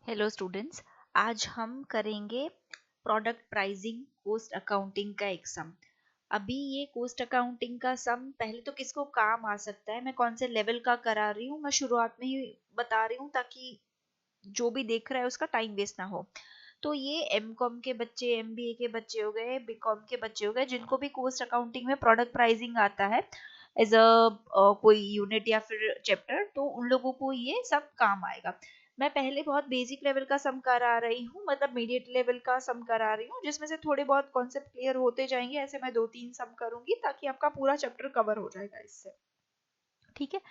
Hello students, आज हम करेंगे प्रोडक्ट प्राइसिंग कॉस्ट अकाउंटिंग का एक सम। अभी ये कॉस्ट अकाउंटिंग का सम पहले तो किसको काम आ सकता है, मैं कौन से लेवल का करा रही हूँ, मैं शुरुआत में ही बता रही हूँ ताकि जो भी देख रहा है उसका टाइम वेस्ट ना हो। तो ये एमकॉम के बच्चे, एमबीए के बच्चे हो गए, बीकॉम के बच्चे हो गए, जिनको भी कॉस्ट अकाउंटिंग में प्रोडक्ट प्राइसिंग आता है एज अ कोई यूनिट या फिर चैप्टर, तो उन लोगों को ये सब काम आएगा। मैं पहले बहुत बेसिक लेवल का सम करा रही हूँ, मतलब मीडिएट लेवल का सम करा रही हूँ, जिसमें से थोड़े बहुत कॉन्सेप्ट क्लियर होते जाएंगे। ऐसे मैं 2-3 सम करूंगी ताकि आपका पूरा चैप्टर कवर हो जाएगा इससे। ठीक है,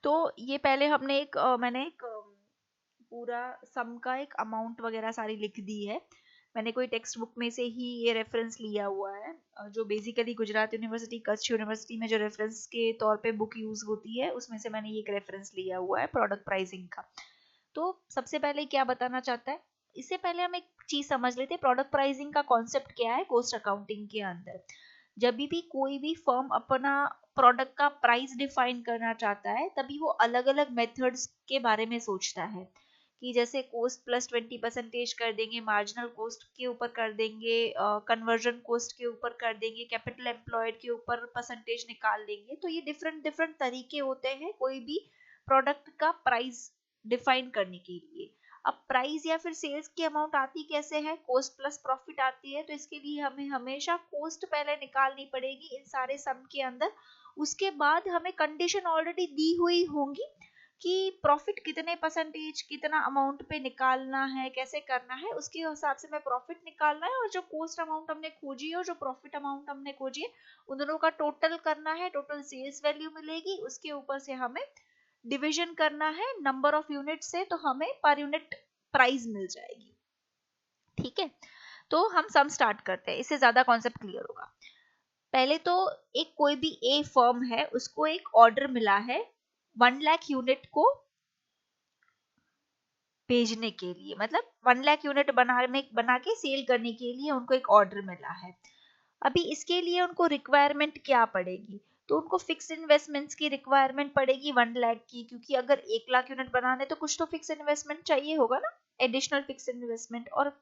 तो ये पहले हमने मैंने एक पूरा सम का एक अमाउंट वगैरह सारी लिख दी है। मैंने कोई टेक्स्ट बुक में से ही ये रेफरेंस लिया हुआ है, जो basically Gujarat university, Kutch university में जो रेफरेंस के तौर पे बुक यूज होती है, उसमें से मैंने ये एक रेफरेंस लिया हुआ है प्रोडक्ट प्राइसिंग का। तो सबसे पहले क्या बताना चाहता है, इससे पहले हम एक चीज समझ लेते हैं, प्रोडक्ट प्राइसिंग का कॉन्सेप्ट क्या है कॉस्ट अकाउंटिंग के अंदर। जब भी कोई भी फर्म अपना प्रोडक्ट का प्राइस डिफाइन करना चाहता है, तभी वो अलग अलग मेथड्स के बारे में सोचता है कि जैसे कोस्ट प्लस 20% कर देंगे, मार्जिनल कोस्ट के ऊपर कर देंगे, कन्वर्जन कोस्ट के ऊपर कर देंगे, कैपिटल एम्प्लॉयड के ऊपर परसेंटेज निकाल देंगे। तो ये डिफरेंट डिफरेंट तरीके होते हैं कोई भी प्रोडक्ट का प्राइस डिफाइन करने के लिए। अब प्राइस या फिर सेल्स की अमाउंट आती कैसे है, कोस्ट प्लस प्रॉफिट आती है, तो इसके लिए हमें हमेशा कोस्ट पहले निकालनी पड़ेगी इन सारे सम के अंदर। उसके बाद हमें कंडीशन ऑलरेडी दी हुई होंगी कि प्रॉफिट कितने परसेंटेज, कितना अमाउंट पे निकालना है, कैसे करना है, उसके हिसाब से हमें प्रॉफिट निकालना है। और जो कोस्ट अमाउंट हमने खोजी है और जो प्रॉफिट अमाउंट हमने खोजी है, उन दोनों का टोटल करना है, टोटल सेल्स वैल्यू मिलेगी, उसके ऊपर से हमें डिवीजन करना है नंबर ऑफ यूनिट से, तो हमें पर यूनिट प्राइस मिल जाएगी। ठीक है, तो हम सम स्टार्ट करते हैं, इससे ज्यादा कॉन्सेप्ट क्लियर होगा। पहले तो एक कोई भी ए फर्म है, उसको एक ऑर्डर मिला है 1 लाख यूनिट को भेजने के लिए, मतलब 1 लाख यूनिट बना के सेल करने के लिए उनको एक ऑर्डर मिला है। अभी इसके लिए उनको रिक्वायरमेंट क्या पड़ेगी, तो उनको फिक्स इन्वेस्टमेंट्स की रिक्वायरमेंट पड़ेगी 1 लाख की, क्योंकि अगर 1 लाख यूनिट बनाने तो कुछ तो फिक्स इन्वेस्टमेंट चाहिए होगा ना, एडिशनल फिक्स इन्वेस्टमेंट। और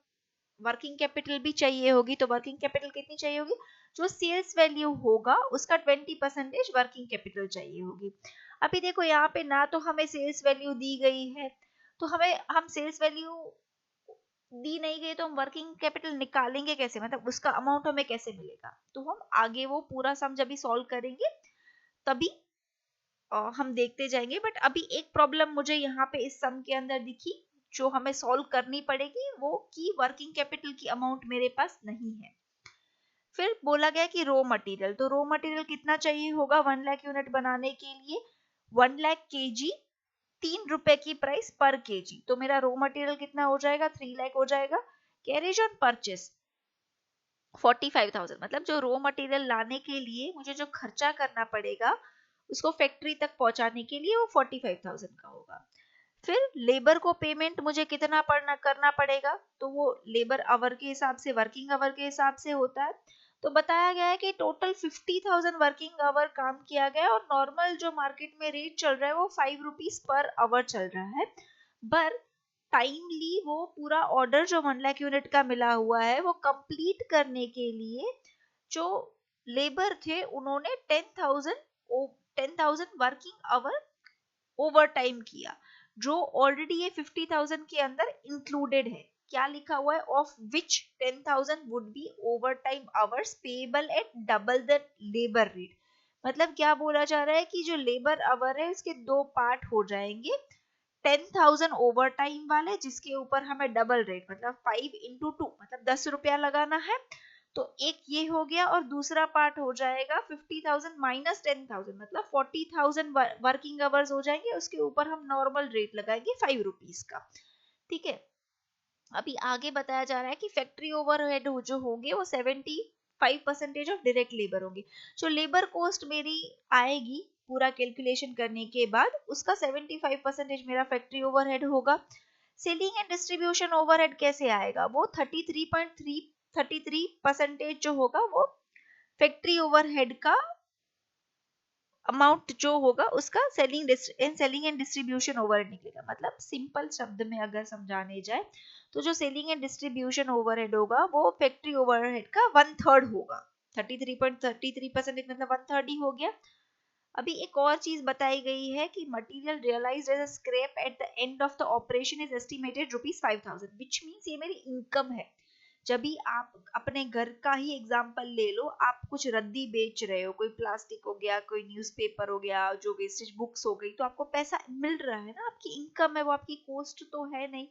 वर्किंग कैपिटल भी चाहिए होगी, तो वर्किंग कैपिटल कितनी चाहिए होगी, जो सेल्स वैल्यू होगा उसका 20% वर्किंग कैपिटल चाहिए होगी। अभी देखो यहाँ पे ना तो हमें सेल्स वैल्यू दी गई है, तो हम सेल्स वैल्यू दी नहीं गई तो हम वर्किंग कैपिटल निकालेंगे कैसे, मतलब उसका अमाउंट हमें कैसे मिलेगा। तो हम आगे वो पूरा सम जब भी सॉल्व करेंगे तभी हम देखते जाएंगे। बट अभी एक प्रॉब्लम मुझे यहाँ पे इस सम के अंदर दिखी, जो हमें सॉल्व करनी पड़ेगी, वो कि वर्किंग कैपिटल की अमाउंट मेरे पास नहीं है। फिर बोला गया कि रो मटेरियल, तो रो मटेरियल कितना चाहिए होगा 1 लाख यूनिट बनाने के लिए, 1 लाख kg, 3 रुपए की प्राइस पर केजी, तो मेरा रो मटेरियल कितना हो जाएगा, 3 लाख हो जाएगा। कैरेज ऑन परचेस 45,000, मतलब जो रो मटेरियल लाने के लिए मुझे जो खर्चा करना पड़ेगा उसको फैक्ट्री तक पहुंचाने के लिए, वो 45,000 का होगा। फिर लेबर को पेमेंट मुझे कितना करना पड़ेगा, तो वो लेबर आवर के हिसाब से, वर्किंग आवर के हिसाब से होता है। तो बताया गया है कि टोटल 50,000 वर्किंग आवर काम किया गया, और नॉर्मल जो मार्केट में रेट चल रहा है वो 5 रुपीज पर आवर चल रहा है। पर टाइमली वो पूरा ऑर्डर जो 1 लाख यूनिट का मिला हुआ है वो कंप्लीट करने के लिए जो लेबर थे उन्होंने 10,000 वर्किंग आवर ओवर टाइम किया, जो ऑलरेडी ये 50,000 के अंदर इंक्लूडेड है। क्या लिखा हुआ है, of which 10,000 would be over time hours payable eight double the labour rate. मतलब क्या बोला जा रहा है कि जो लेबर आवर है उसके दो पार्ट हो जाएंगे, 10,000 ओवर टाइम वाले जिसके ऊपर हमें डबल रेट, मतलब 5 into 2, मतलब 10 रुपया लगाना है। तो एक ये हो गया, और दूसरा पार्ट हो जाएगा 50,000 माइनस 10,000, मतलब 40,000 वर्किंग आवर्स हो जाएंगे, उसके ऊपर हम नॉर्मल रेट लगाएंगे 5 रुपीज का। ठीक है, अभी आगे बताया जा रहा है कि फैक्ट्री ओवरहेड जो होंगे वो 75% ऑफ डायरेक्ट लेबर होंगे। जो लेबर कॉस्ट मेरी आएगी पूरा कैलकुलेशन करने के बाद, उसका 75% मेरा फैक्ट्री ओवरहेड होगा। सेलिंग एंड डिस्ट्रीब्यूशन ओवरहेड कैसे आएगा, वो 33% जो होगा वो फैक्ट्री ओवरहेड का अमाउंट जो होगा उसका सेलिंग एंड डिस्ट्रीब्यूशन ओवरहेड निकलेगा। मतलब सिंपल शब्द में अगर समझाने जाए तो जो सेलिंग एंड डिस्ट्रीब्यूशन ओवरहेड होगा वो फैक्ट्री ओवरहेड का 1/3 होगा। 33.33% मतलब 1/3 ही हो गया। अभी एक और चीज बताई गई है कि material realized as a scrap at the end of the operation is estimated ₹5,000 which means ये मेरी इनकम है। जब भी आप अपने घर का ही एग्जांपल ले लो, आप कुछ रद्दी बेच रहे हो, कोई प्लास्टिक हो गया, कोई न्यूज़पेपर हो गया, जो वेस्टेज बुक्स हो गई, तो आपको पैसा मिल रहा है ना, आपकी इनकम है वो, आपकी कॉस्ट तो है नहीं।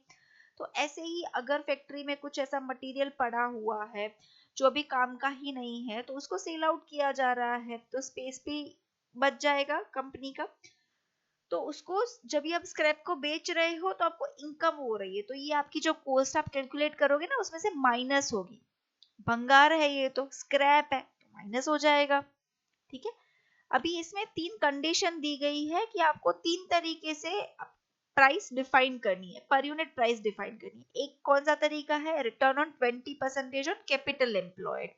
तो ऐसे ही अगर फैक्ट्री में कुछ ऐसा मटेरियल पड़ा हुआ है जो अभी काम का ही नहीं है तो उसको सेल आउट किया जा रहा है, तो स्पेस भी बच जाएगा कंपनी का। तो उसको जब भी आप स्क्रैप को बेच रहे हो तो आपको इनकम हो रही है, तो ये आपकी जो कॉस्ट आप कैलकुलेट करोगे ना उसमें से माइनस होगी। भंगार है ये तो, स्क्रैप है तो माइनस हो जाएगा। ठीक है। अभी इसमें 3 कंडीशन दी गई है कि आपको 3 तरीके से प्राइस डिफाइन करनी है, पर यूनिट प्राइस डिफाइन करनी है। एक कौन सा तरीका है, return on 20% on capital employed.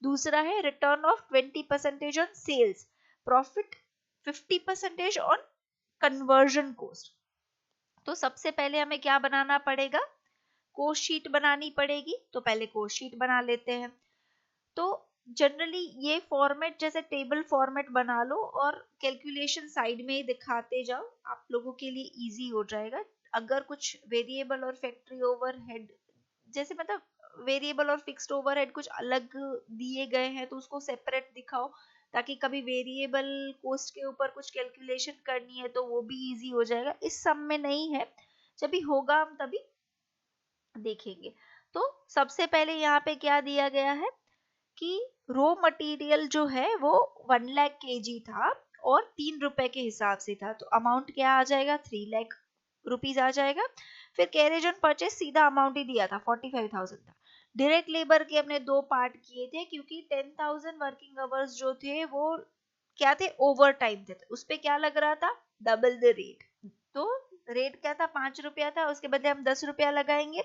दूसरा है return of 20% on sales profit, 50% on conversion cost. तो सबसे पहले हमें क्या बनाना पड़ेगा, कोस्ट शीट बनानी पड़ेगी। तो पहले कोस्ट शीट बना लेते हैं। तो जनरली ये फॉर्मेट जैसे टेबल फॉर्मेट बना लो और कैलकुलेशन साइड में ही दिखाते जाओ, आप लोगों के लिए इजी हो जाएगा। अगर कुछ वेरिएबल और फैक्ट्री ओवरहेड जैसे मतलब वेरिएबल और फिक्स्ड ओवरहेड कुछ अलग दिए गए हैं तो उसको सेपरेट दिखाओ, ताकि कभी वेरिएबल कॉस्ट के ऊपर कुछ कैलकुलेशन करनी है तो वो भी इजी हो जाएगा। इस सब में नहीं है, जब भी होगा हम तभी देखेंगे। तो सबसे पहले यहाँ पे क्या दिया गया है कि रॉ मटेरियल जो है वो 1 लाख kg था और ₹3 के हिसाब से था, तो अमाउंट क्या आ जाएगा, 3 लाख रुपीज आ जाएगा। फिर कैरेज ऑन परचेस सीधा अमाउंट ही दिया था, 45,000 था। डायरेक्ट लेबर के हमने 2 पार्ट किए थे क्योंकि 10,000 वर्किंग आवर्स जो थे वो क्या थे, ओवर टाइम थे, उस पे क्या लग रहा था, डबल द रेट। तो रेट क्या था, ₹5 था, उसके बदले हम ₹10 लगाएंगे,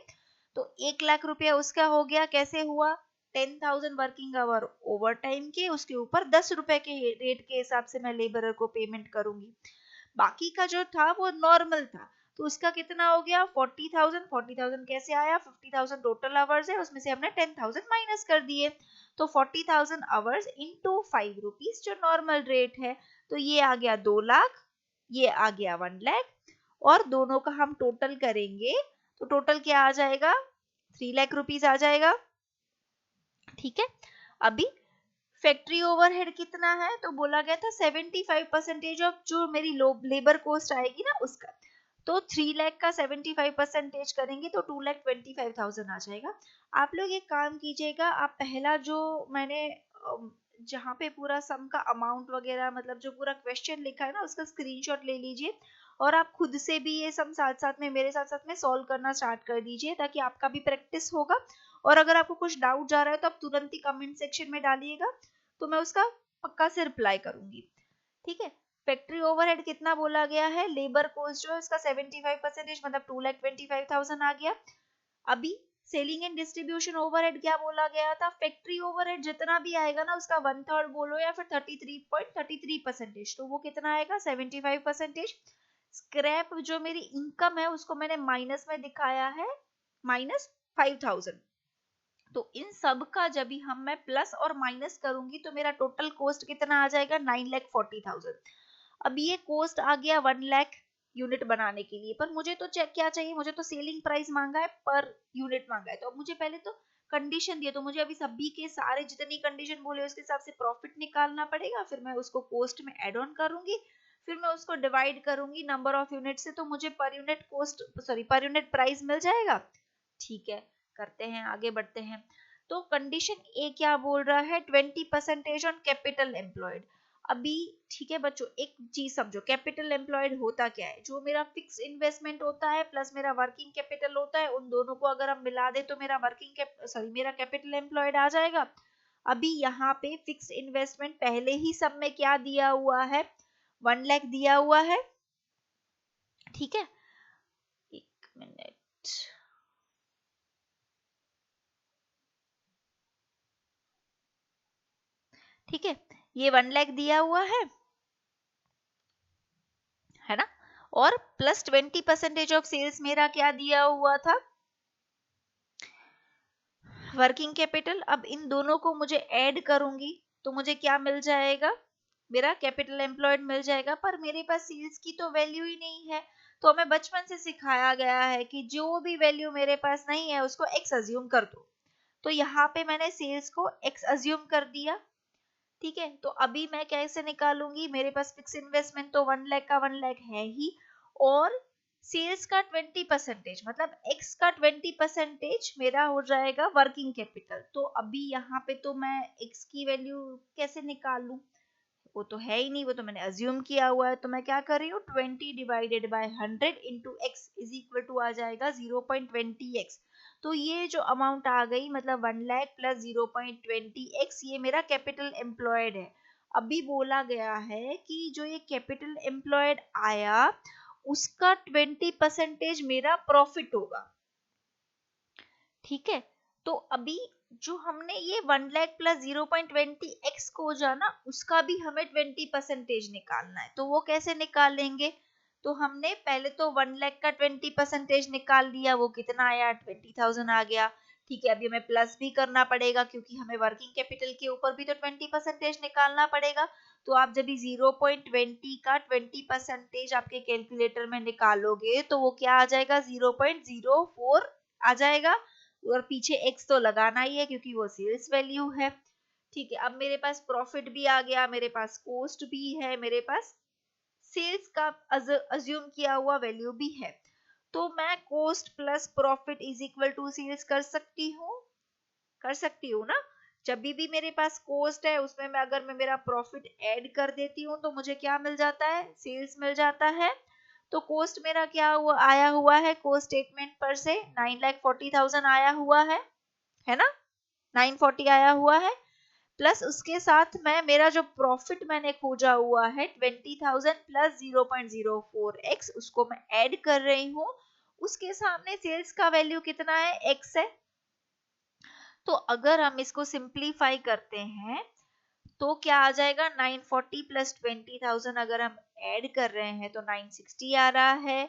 तो 1 लाख रुपया उसका हो गया। कैसे हुआ, 10,000 वर्किंग आवर ओवर टाइम के, उसके ऊपर ₹10 के रेट के हिसाब से मैं लेबरर को पेमेंट करूंगी। बाकी का जो था वो नॉर्मल था, तो उसका कितना हो गया, 40,000। 40,000 कैसे आया, 50,000 टोटल आवर्स है, उसमें से हमने 10,000 माइनस कर दिए। तो 40,000 आवर्स इंटू ₹5 जो नॉर्मल रेट है, तो ये आ गया 2 लाख, ये आ गया 1 लाख, और दोनों का हम टोटल करेंगे तो टोटल क्या आ जाएगा, 3 लाख रुपीज आ जाएगा। ठीक है। अभी फैक्ट्री ओवरहेड कितना है, तो बोला गया था 75% ऑफ जो मेरी लेबर कॉस्ट आएगी ना उसका, तो 3 लाख का 75% करेंगे तो 2,25,000 आ जाएगा। आप लोग एक काम कीजिएगा, आप पहला जो मैंने जहाँ पे पूरा सम का अमाउंट वगैरह मतलब जो पूरा क्वेश्चन लिखा है ना उसका स्क्रीनशॉट ले लीजिए, और आप खुद से भी ये सम साथ साथ में मेरे साथ साथ में सॉल्व करना स्टार्ट कर दीजिए, ताकि आपका भी प्रैक्टिस होगा। और अगर आपको कुछ डाउट जा रहा है तो आप तुरंत ही कमेंट सेक्शन में डालिएगा, तो मैं उसका पक्का से रिप्लाई करूंगी। ठीक है। फैक्ट्री ओवरहेड कितना बोला गया है, लेबर कॉस्ट जो है उसका 75% मतलब 2,25,000 आ गया। अभी सेलिंग एंड डिस्ट्रीब्यूशन ओवरहेड क्या बोला गया था, फैक्ट्री ओवरहेड जितना भी आएगा ना उसका 1/3 बोलो या फिर 33.33%, तो वो कितना आएगा, 75%। स्क्रैप जो मेरी इनकम है उसको मैंने माइनस में दिखाया है, -5,000। तो इन सब का जब भी हम मैं प्लस और माइनस करूंगी तो मेरा टोटल कॉस्ट कितना आ जाएगा, 9,40,000। अब ये कॉस्ट आ गया 1 लाख यूनिट बनाने के लिए, पर मुझे तो चेक क्या चाहिए, मुझे तो सेलिंग प्राइस मांगा है, पर यूनिट मांगा है। तो अब मुझे पहले तो कंडीशन दिए, तो मुझे अभी सभी के सारे जितनी कंडीशन बोले उसके हिसाब से प्रॉफिट निकालना पड़ेगा, फिर मैं उसको कॉस्ट में एड ऑन करूंगी, फिर मैं उसको डिवाइड करूंगी नंबर ऑफ यूनिट से, तो मुझे per unit cost sorry per unit price मिल जाएगा। ठीक है, करते हैं, आगे बढ़ते हैं। तो कंडीशन ए क्या बोल रहा है, 20% ऑन कैपिटल एम्प्लॉयड। अभी ठीक है बच्चों, एक चीज समझो, कैपिटल एम्प्लॉयड होता क्या है, जो मेरा फिक्स इन्वेस्टमेंट होता है प्लस मेरा वर्किंग कैपिटल होता है, उन दोनों को अगर हम मिला दे तो मेरा मेरा कैपिटल एम्प्लॉयड आ जाएगा। अभी यहाँ पे फिक्स इन्वेस्टमेंट पहले ही सब में क्या दिया हुआ है, 1 लाख दिया हुआ है। ठीक है, एक मिनट, ठीक है, ये 1 लाख दिया हुआ है। और प्लस 20% ऑफ सेल्स मेरा क्या दिया हुआ था, वर्किंग कैपिटल। अब इन दोनों को मुझे ऐड करूंगी तो मुझे क्या मिल जाएगा, मेरा कैपिटल एम्प्लॉयड मिल जाएगा। पर मेरे पास सेल्स की तो वैल्यू ही नहीं है। तो हमें बचपन से सिखाया गया है कि जो भी वैल्यू मेरे पास नहीं है उसको एक्स अज्यूम कर दो। तो यहाँ पे मैंने सेल्स को एक्स अज्यूम कर दिया। ठीक है, तो अभी मैं कैसे निकालूंगी, मेरे पास फिक्स इन्वेस्टमेंट तो 1 लाख का 1 लाख है ही, और सेल्स का 20% मतलब एक्स का 20% मेरा हो जाएगा वर्किंग कैपिटल। तो अभी यहाँ पे तो मैं एक्स की वैल्यू कैसे निकालूं, वो तो है ही नहीं, वो तो मैंने अज्यूम किया हुआ है। तो मैं क्या कर रही हूँ, 20 divided by 100 into x is equal to आ जाएगा 0.20x। तो ये जो अमाउंट आ गई मतलब 1 लाख प्लस 0.20x, ये मेरा कैपिटल एम्प्लॉयड है। अभी बोला गया है कि जो ये कैपिटल एम्प्लॉयड आया उसका 20% मेरा प्रॉफिट होगा। ठीक है, तो अभी जो हमने ये 1 लाख प्लस 0.20x को जाना उसका भी हमें 20% निकालना है। तो वो कैसे निकालेंगे, तो हमने पहले तो 1 लाख का 20% निकाल दिया, वो कितना आया 20,000 आ गया। ठीक है, अभी हमें प्लस भी करना पड़ेगा क्योंकि हमें वर्किंग कैपिटल के ऊपर भी तो 20% निकालना पड़ेगा। तो आप जब 0.20 का 20% आपके कैलकुलेटर में निकालोगे तो वो क्या आ जाएगा, 0.04 आ जाएगा। और पीछे एक्स तो लगाना ही है क्योंकि वो सेल्स वैल्यू है। ठीक है, अब मेरे पास प्रॉफिट भी आ गया, मेरे पास कॉस्ट भी है, मेरे पास सेल्स का अज्यूम किया हुआ वैल्यू भी है। तो मैं cost plus profit is equal to sales कर सकती हूँ ना। जब भी मेरे पास कॉस्ट है उसमें मैं अगर मैं मेरा प्रॉफिट ऐड कर देती हूँ तो मुझे क्या मिल जाता है, सेल्स मिल जाता है। तो कॉस्ट मेरा क्या हुआ, आया हुआ है कॉस्ट स्टेटमेंट पर से 9,40,000 आया हुआ है ना, 940 आया हुआ है। प्लस उसके साथ मैं मेरा जो प्रॉफिट मैंने खोजा हुआ है 20,000 प्लस 0.04x उसको मैं ऐड कर रही हूँ। उसके सामने सेल्स का वैल्यू कितना है, x है। तो अगर हम इसको सिंप्लीफाई करते हैं तो क्या आ जाएगा, 940 प्लस 20,000 अगर हम ऐड कर रहे हैं तो 960 आ रहा है।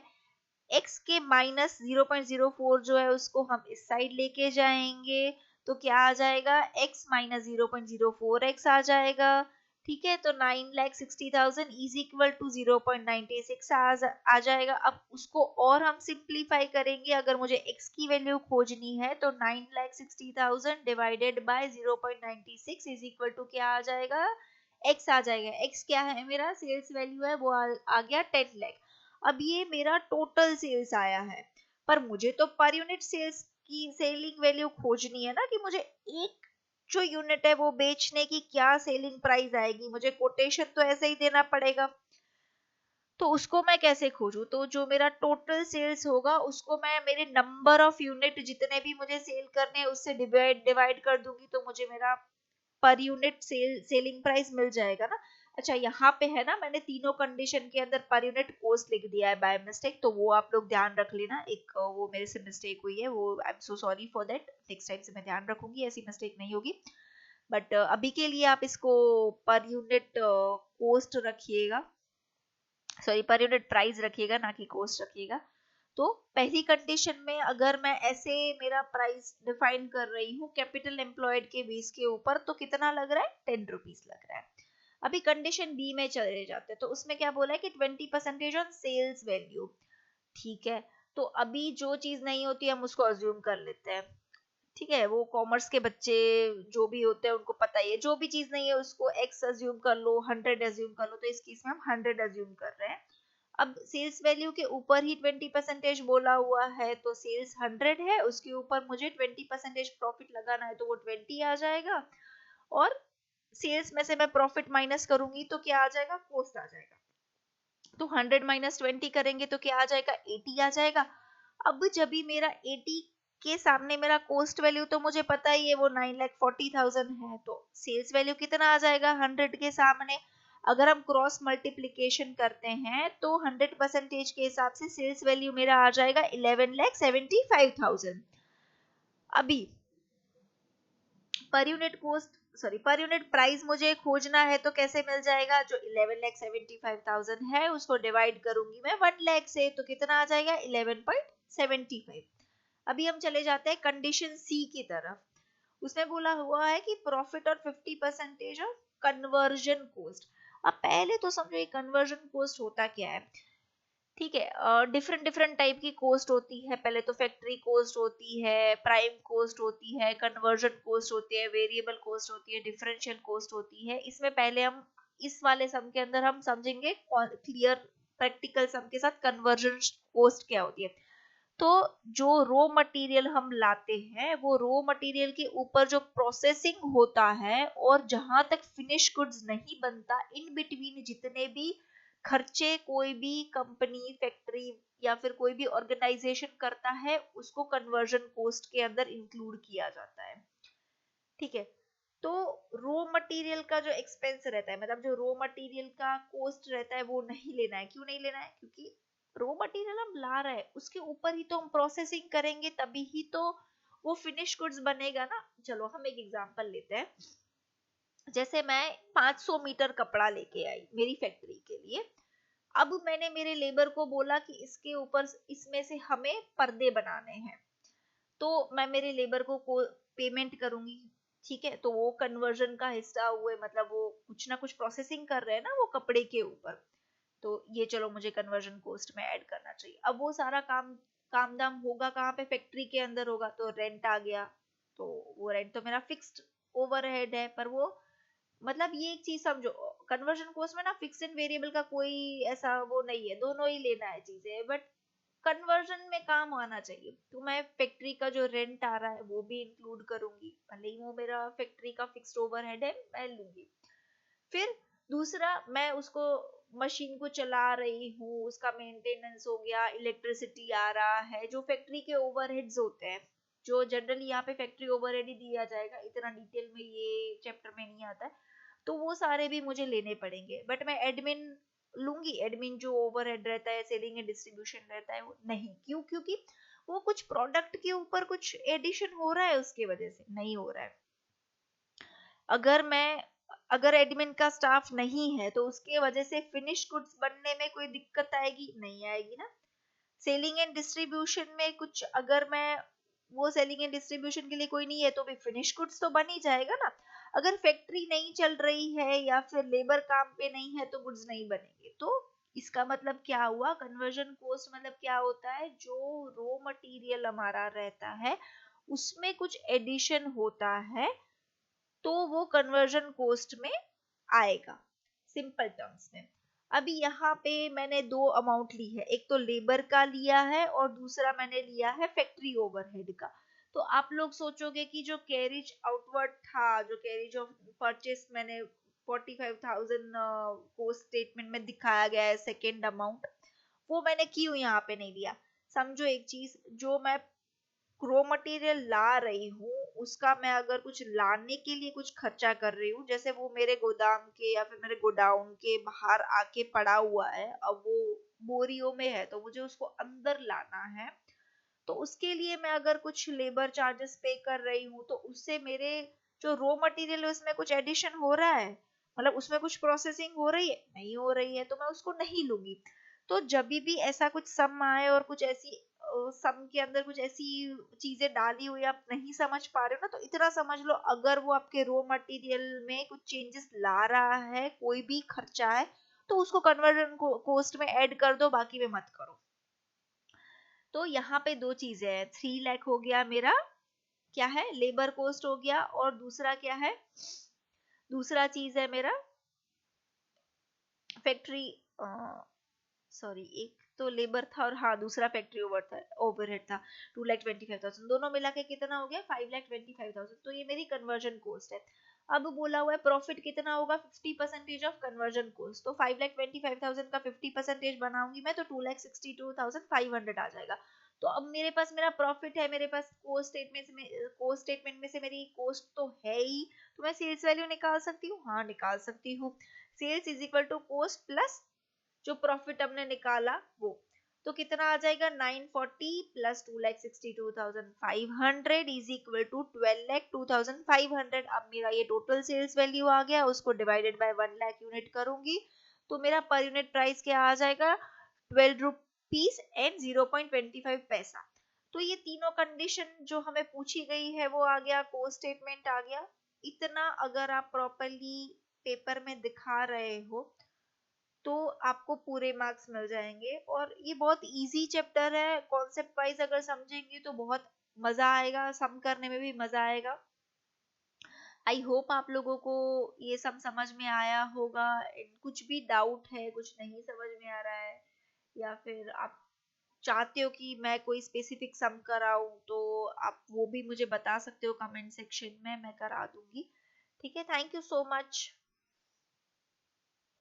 x के माइनस 0.04 जो है उसको हम इस साइड लेके जाएंगे तो क्या आ जाएगा, x माइनस 0.04x आ जाएगा। ठीक है, तो 9,60,000 इज इक्वल टू 0.96 आ जाएगा। अब उसको और हम सिंप्लीफाई करेंगे, अगर मुझे x की वैल्यू खोजनी है तो 9,60,000 divided by 0.96 is equal to क्या आ जाएगा, x आ जाएगा। x क्या है, मेरा सेल्स वैल्यू है, वो आ गया 10 लाख। अब ये मेरा टोटल सेल्स आया है, पर मुझे तो पर यूनिट सेल्स की सेलिंग वैल्यू खोजनी है ना, कि मुझे एक जो यूनिट है वो बेचने की क्या सेलिंग प्राइस आएगी, मुझे कोटेशन तो ऐसे ही देना पड़ेगा। तो उसको मैं कैसे खोजूं, तो जो मेरा टोटल सेल्स होगा उसको मैं मेरे नंबर ऑफ यूनिट जितने भी मुझे सेल करने हैं उससे डिवाइड कर दूंगी तो मुझे मेरा पर यूनिट सेलिंग प्राइस मिल जाएगा ना। अच्छा, यहाँ पे है ना, मैंने तीनों कंडीशन के अंदर पर यूनिट कॉस्ट लिख दिया है बाय मिस्टेक, तो वो आप लोग ध्यान रख लेना। एक वो मेरे से मिस्टेक हुई है, वो I am so sorry for that, next time से मैं ध्यान रखूंगी, ऐसी मिस्टेक नहीं होगी। बट अभी के लिए आप इसको पर यूनिट कॉस्ट रखिएगा, सॉरी पर यूनिट प्राइस रखिएगा, ना कि कॉस्ट रखिएगा। तो पहली कंडीशन में अगर मैं ऐसे मेरा प्राइस डिफाइन कर रही हूँ कैपिटल एम्प्लॉयड के बेस के ऊपर तो कितना लग रहा है, 10 रुपीज लग रहा है। अभी कंडीशन बी में चले जाते हैं, तो उसमें क्या बोला है कि 20% ऑन सेल्स वैल्यू। ठीक है, तो अभी जो चीज नहीं होती हम उसको अज्यूम कर लेते हैं। ठीक है, वो कॉमर्स के बच्चे जो भी होते हैं उनको पता ही है, जो भी चीज नहीं है उसको एक्स अज्यूम कर लो, 100 अज्यूम कर लो, तो इस केस में हम 100 अज्यूम कर रहे हैं। अब सेल्स वैल्यू के ऊपर ही 20% बोला हुआ है तो सेल्स 100 है, उसके ऊपर मुझे 20% प्रॉफिट लगाना है तो वो 20 आ जाएगा। और सेल्स में से मैं प्रॉफिट माइनस करूंगी तो क्या आ जाएगा, कॉस्ट आ जाएगा। तो 100 माइनस 20 करेंगे तो क्या आ जाएगा, 80 आ जाएगा। अब जब भी मेरा 80 के सामने मेरा कॉस्ट वैल्यू तो मुझे पता ही है वो 9,40,000 है, तो सेल्स वैल्यू कितना आ जाएगा 100 के सामने। अगर हम क्रॉस मल्टीप्लीकेशन करते हैं तो 100% के हिसाब से सेल्स वैल्यू मेरा आ जाएगा 11,75,000। अभी पर unit cost sorry per unit price मुझे खोजना है तो कैसे मिल जाएगा, जो 11,75,000 है उसको डिवाइड करूंगी मैं 1 लाख से, तो कितना आ जाएगा 11.75। अभी हम चले जाते हैं कंडीशन सी की तरफ। उसमें बोला हुआ है कि प्रॉफिट और 50% ऑफ कन्वर्जन कोस्ट। अब पहले तो समझो ये कन्वर्जन कोस्ट होता क्या है। ठीक है, डिफरेंट डिफरेंट टाइप की कोस्ट होती है। पहले तो फैक्ट्री कोस्ट होती है, प्राइम कोस्ट होती है, कन्वर्जन कोस्ट होती है, वेरिएबल कोस्ट होती है, डिफरेंशियल कोस्ट होती है। इसमें पहले हम इस वाले सम के अंदर हम समझेंगे क्लियर प्रैक्टिकल सम के साथ कन्वर्जन कोस्ट क्या होती है। तो जो रॉ मटेरियल हम लाते हैं वो रॉ मटेरियल के ऊपर जो प्रोसेसिंग होता है और जहां तक फिनिश गुड्स नहीं बनता, इन बिटवीन जितने भी खर्चे कोई भी कंपनी फैक्ट्री या फिर कोई भी ऑर्गेनाइजेशन करता है, उसको कन्वर्जन कॉस्ट के अंदर इंक्लूड किया जाता है। ठीक है, तो रॉ मटेरियल का जो एक्सपेंस रहता है, मतलब जो रॉ मटेरियल का कॉस्ट रहता है वो नहीं लेना है। क्यों नहीं लेना है, क्योंकि रॉ मटेरियल हम ला रहे हैं उसके ऊपर ही तो हम प्रोसेसिंग करेंगे, तभी ही तो वो फिनिश गुड्स बनेगा ना। चलो हम एक एग्जांपल लेते हैं। जैसे मैं 500 मीटर कपड़ा लेके आई मेरी फैक्ट्री के लिए। अब मैंने मेरे लेबर को बोला कि इसके ऊपर इसमें से हमें पर्दे बनाने हैं, तो मैं मेरे लेबर को पेमेंट करूंगी। ठीक है, तो वो कन्वर्जन का हिस्सा हुए, मतलब वो कुछ ना कुछ प्रोसेसिंग कर रहे हैं ना वो कपड़े के ऊपर। तो ये चलो मुझे कन्वर्जन कॉस्ट में ऐड करना चाहिए। अब वो सारा काम दाम होगा कहाँ पे, फैक्ट्री के अंदर होगा, तो रेंट आ गया। तो वो रेंट तो मेरा फिक्स्ड ओवरहेड है, पर वो मतलब ये एक चीज समझो, कन्वर्जन कॉस्ट में ना फिक्स एंड वेरिएबल का कोई ऐसा वो नहीं है, दोनों ही लेना है चीजें, बट कन्वर्जन में काम आना चाहिए। तो मैं फैक्ट्री का जो रेंट आ रहा है वो भी इंक्लूड करूंगी, भले ही वो मेरा फैक्ट्री का फिक्स्ड ओवरहेड है, मैं लूंगी। फिर दूसरा, मैं उसको मशीन को चला रही हूँ, उसका मेंटेनेंस हो गया, इलेक्ट्रिसिटी आ रहा है, जो फैक्ट्री के ओवरहेड्स होते हैं, जो जनरली यहाँ पे फैक्ट्री ओवरहेड ही दिया जाएगा, इतना डिटेल में ये चैप्टर में नहीं आता है, तो वो सारे भी मुझे लेने पड़ेंगे। बट मैं एडमिन लूंगी, एडमिन जो ओवरहेड रहता है, सेलिंग एंड डिस्ट्रीब्यूशन रहता है, वो नहीं। क्यों, क्योंकि वो कुछ प्रोडक्ट के ऊपर कुछ एडिशन हो रहा है, उसके वजह से नहीं हो रहा है। अगर एडमिन का स्टाफ नहीं है तो उसके वजह से फिनिश गुड्स बनने में कोई दिक्कत आएगी, नहीं आएगी ना। सेलिंग एंड डिस्ट्रीब्यूशन में कुछ, अगर मैं वो सेलिंग एंड डिस्ट्रीब्यूशन के लिए कोई नहीं है तो भी फिनिश गुड्स तो बन ही जाएगा ना। अगर फैक्ट्री नहीं चल रही है या फिर लेबर काम पे नहीं है तो गुड्स नहीं बनेंगे। तो इसका मतलब क्या हुआ, कन्वर्जन कॉस्ट मतलब क्या होता है, जो रॉ मटेरियल हमारा रहता है उसमें कुछ एडिशन होता है तो वो कन्वर्जन कॉस्ट में आएगा, सिंपल टर्म्स में। अभी यहाँ पे मैंने दो अमाउंट ली है, एक तो लेबर का लिया है और दूसरा मैंने लिया है फैक्ट्री ओवरहेड का। तो आप लोग सोचोगे कि जो कैरिज आउटवर्ड था, जो कैरिज ऑफ परचेस मैंने 45,000 कोस्ट स्टेटमेंट में दिखाया गया है सेकेंड अमाउंट, वो मैंने क्यों यहाँ पे नहीं लिया। समझो एक चीज, जो मैं रॉ मटेरियल ला रही हूँ उसका मैं अगर कुछ लाने के लिए कुछ खर्चा कर रही हूँ, जैसे वो मेरे गोदाम के या फिर मेरे गोडाउन के बाहर आके पड़ा हुआ है, अब वो बोरियों में है तो मुझे उसको अंदर लाना है, तो उसके लिए मैं अगर कुछ लेबर चार्जेस पे कर रही हूँ तो उससे मेरे जो रॉ मटेरियल है उसमें कुछ एडिशन हो रहा है, मतलब उसमें कुछ प्रोसेसिंग हो रही है, नहीं हो रही है, तो मैं उसको नहीं लूंगी। तो जब भी ऐसा कुछ सम आए और कुछ ऐसी सम के अंदर कुछ ऐसी चीजें डाली हुई आप नहीं समझ पा रहे हो ना, तो इतना समझ लो, अगर वो आपके रॉ मटेरियल में कुछ चेंजेस ला रहा है, कोई भी खर्चा है, तो उसको कन्वर्जन कॉस्ट में ऐड कर दो, बाकी में मत करो। तो यहाँ पे दो चीजें हैं, 3 लाख हो गया मेरा, क्या है, लेबर कॉस्ट हो गया, और दूसरा क्या है, दूसरा चीज है मेरा फैक्ट्री, सॉरी एक तो लेबर था और हाँ दूसरा फैक्ट्री ओवरहेड था। 2,25,000 दोनों मिला के कितना हो गया, 5,25,000। तो ये मेरी कन्वर्जन कॉस्ट है। अब बोला हुआ है प्रॉफिट कितना होगा, 50% ऑफ कन्वर्जन कॉस्ट। तो 5,25,000 का 50% बनाऊंगी मैं तो 2,62,500 आ जाएगा। तो अब मेरे पास मेरा प्रॉफिट है, मेरे पास कोस्ट स्टेटमेंट में से मेरी कॉस्ट तो है ही, तो मैं सेल्स वैल्यू निकाल सकती हूँ, हाँ निकाल सकती हूँ। Sales is equal to cost plus जो प्रॉफिट हमने निकाला वो। तो कितना आ जाएगा 940 प्लस 2,62,500 इज इक्वल टू 12,02,500। अब मेरा ये टोटल सेल्स वैल्यू आ गया, उसको डिवाइडेड बाय 1 लाख यूनिट करूंगी तो मेरा पर यूनिट प्राइस क्या आ जाएगा 12 रुपीज एंड 0.25 पैसा। तो ये तीनों कंडीशन जो हमें पूछी गई है वो आ गया, कोस्ट स्टेटमेंट आ गया। इतना अगर आप प्रॉपरली पेपर में दिखा रहे हो तो आपको पूरे मार्क्स मिल जाएंगे। और ये बहुत इजी चैप्टर है, कॉन्सेप्ट वाइज अगर समझेंगे तो बहुत मजा आएगा, सम करने में भी मजा आएगा। आई होप आप लोगों को ये सब समझ में आया होगा। कुछ भी डाउट है, कुछ नहीं समझ में आ रहा है, या फिर आप चाहते हो कि मैं कोई स्पेसिफिक सम कराऊं तो आप वो भी मुझे बता सकते हो कमेंट सेक्शन में, मैं करा दूंगी। ठीक है, थैंक यू सो मच।